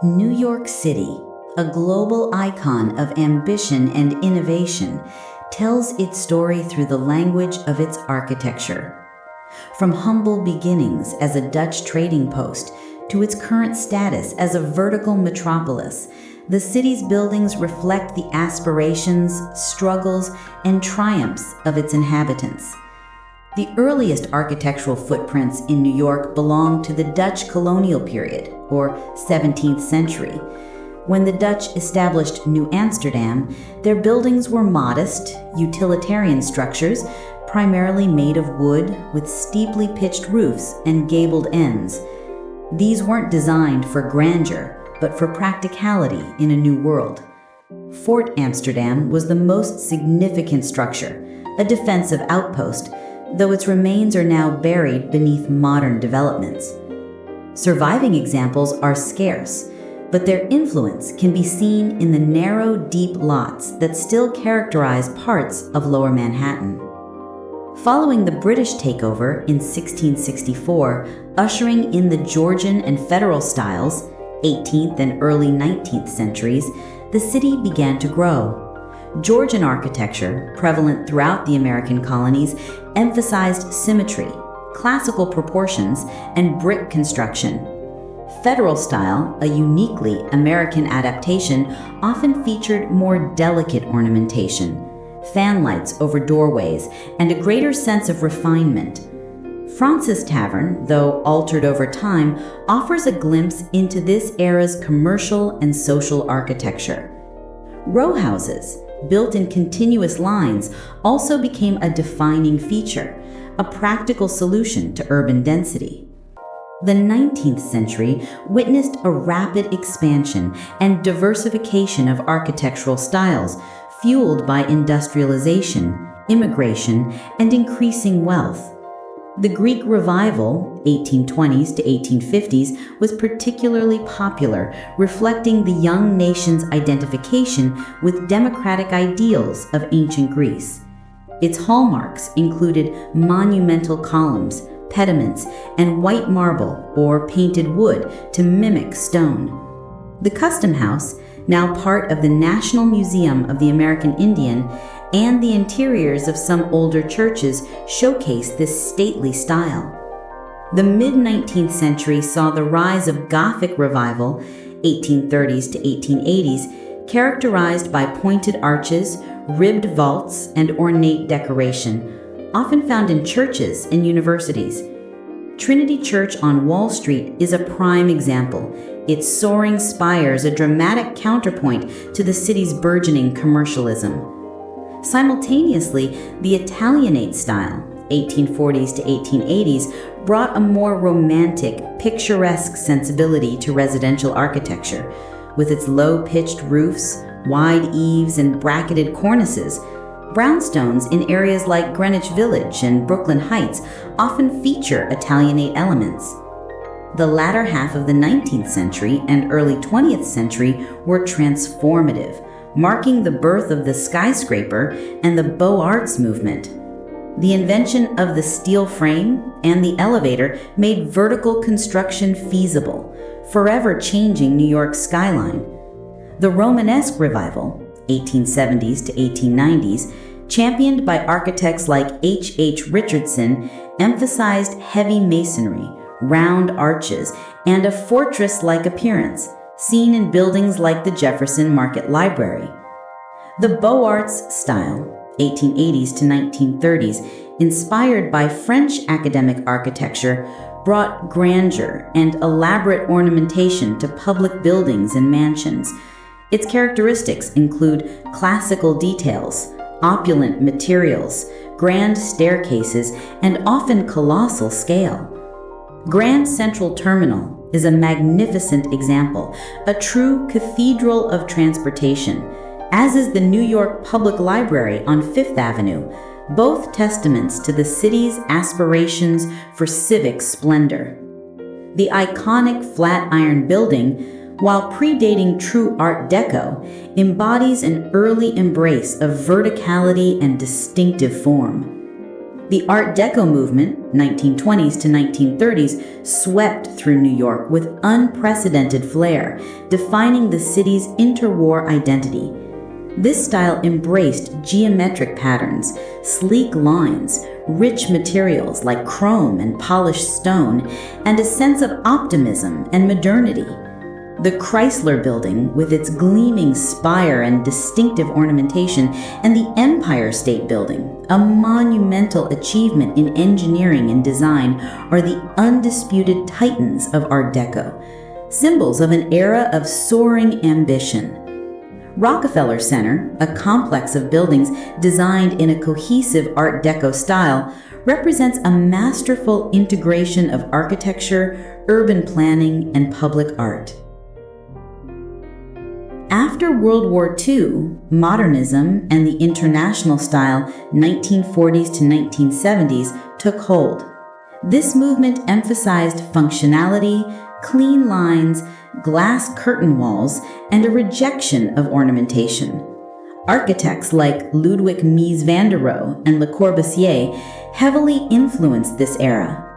New York City, a global icon of ambition and innovation, tells its story through the language of its architecture. From humble beginnings as a Dutch trading post to its current status as a vertical metropolis, the city's buildings reflect the aspirations, struggles, and triumphs of its inhabitants. The earliest architectural footprints in New York belong to the Dutch colonial period, or 17th century. When the Dutch established New Amsterdam, their buildings were modest, utilitarian structures, primarily made of wood with steeply pitched roofs and gabled ends. These weren't designed for grandeur, but for practicality in a new world. Fort Amsterdam was the most significant structure, a defensive outpost, though its remains are now buried beneath modern developments. Surviving examples are scarce, but their influence can be seen in the narrow, deep lots that still characterize parts of Lower Manhattan. Following the British takeover in 1664, ushering in the Georgian and Federal styles, 18th and early 19th centuries, the city began to grow. Georgian architecture, prevalent throughout the American colonies, emphasized symmetry, classical proportions, and brick construction. Federal style, a uniquely American adaptation, often featured more delicate ornamentation, fan lights over doorways, and a greater sense of refinement. Francis Tavern, though altered over time, offers a glimpse into this era's commercial and social architecture. Row houses, built in continuous lines, also became a defining feature, a practical solution to urban density. The 19th century witnessed a rapid expansion and diversification of architectural styles, fueled by industrialization, immigration, and increasing wealth. The Greek Revival, 1820s to 1850s, was particularly popular, reflecting the young nation's identification with democratic ideals of ancient Greece. Its hallmarks included monumental columns, pediments, and white marble or painted wood to mimic stone. The Custom House, now part of the National Museum of the American Indian, and the interiors of some older churches showcase this stately style. The mid-19th century saw the rise of Gothic Revival, 1830s to 1880s, characterized by pointed arches, ribbed vaults, and ornate decoration, often found in churches and universities. Trinity Church on Wall Street is a prime example, its soaring spires a dramatic counterpoint to the city's burgeoning commercialism. Simultaneously, the Italianate style, 1840s to 1880s, brought a more romantic, picturesque sensibility to residential architecture, with its low-pitched roofs, wide eaves, and bracketed cornices. Brownstones in areas like Greenwich Village and Brooklyn Heights often feature Italianate elements. The latter half of the 19th century and early 20th century were transformative, marking the birth of the skyscraper and the Beaux-Arts movement. The invention of the steel frame and the elevator made vertical construction feasible, forever changing New York's skyline. The Romanesque Revival, 1870s to 1890s, championed by architects like H. Richardson, emphasized heavy masonry, round arches, and a fortress-like appearance, seen in buildings like the Jefferson Market Library. The Beaux-Arts style, 1880s to 1930s, inspired by French academic architecture, brought grandeur and elaborate ornamentation to public buildings and mansions. Its characteristics include classical details, opulent materials, grand staircases, and often colossal scale. Grand Central Terminal is a magnificent example, a true cathedral of transportation, as is the New York Public Library on Fifth Avenue, both testaments to the city's aspirations for civic splendor. The iconic Flatiron Building, while predating true Art Deco, embodies an early embrace of verticality and distinctive form. The Art Deco movement, 1920s to 1930s, swept through New York with unprecedented flair, defining the city's interwar identity. This style embraced geometric patterns, sleek lines, rich materials like chrome and polished stone, and a sense of optimism and modernity. The Chrysler Building, with its gleaming spire and distinctive ornamentation, and the Empire State Building, a monumental achievement in engineering and design, are the undisputed titans of Art Deco, symbols of an era of soaring ambition. Rockefeller Center, a complex of buildings designed in a cohesive Art Deco style, represents a masterful integration of architecture, urban planning, and public art. After World War II, Modernism and the International style 1940s to 1970s took hold. This movement emphasized functionality, clean lines, glass curtain walls, and a rejection of ornamentation. Architects like Ludwig Mies van der Rohe and Le Corbusier heavily influenced this era.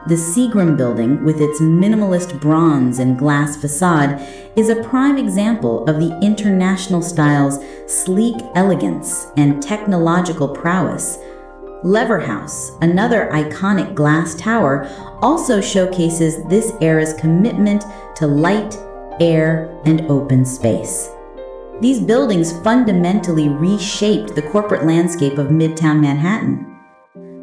The Seagram Building, with its minimalist bronze and glass facade, is a prime example of the International style's sleek elegance and technological prowess. Lever House, another iconic glass tower, also showcases this era's commitment to light, air, and open space. These buildings fundamentally reshaped the corporate landscape of Midtown Manhattan.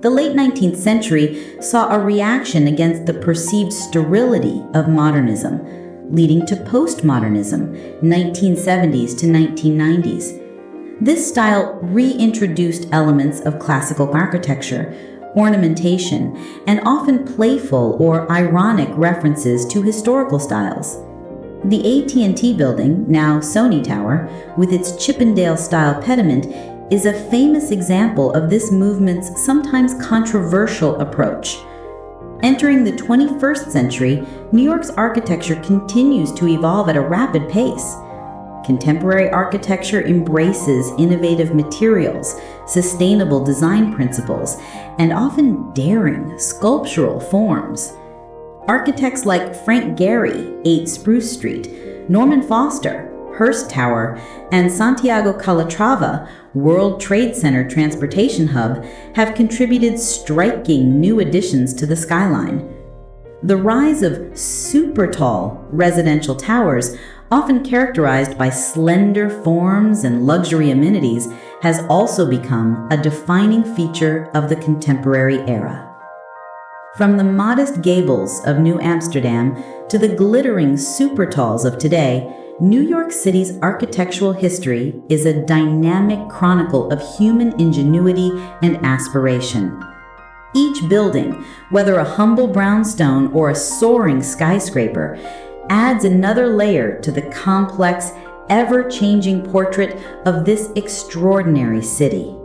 The late 19th century saw a reaction against the perceived sterility of modernism, leading to postmodernism, 1970s to 1990s. This style reintroduced elements of classical architecture, ornamentation, and often playful or ironic references to historical styles. The AT&T Building, now Sony Tower, with its Chippendale-style pediment, is a famous example of this movement's sometimes controversial approach. Entering the 21st century, New York's architecture continues to evolve at a rapid pace. Contemporary architecture embraces innovative materials, sustainable design principles, and often daring sculptural forms. Architects like Frank Gehry, 8 Spruce Street, Norman Foster, Hearst Tower, and Santiago Calatrava, World Trade Center transportation hub, have contributed striking new additions to the skyline. The rise of super-tall residential towers, often characterized by slender forms and luxury amenities, has also become a defining feature of the contemporary era. From the modest gables of New Amsterdam to the glittering super-talls of today, New York City's architectural history is a dynamic chronicle of human ingenuity and aspiration. Each building, whether a humble brownstone or a soaring skyscraper, adds another layer to the complex, ever-changing portrait of this extraordinary city.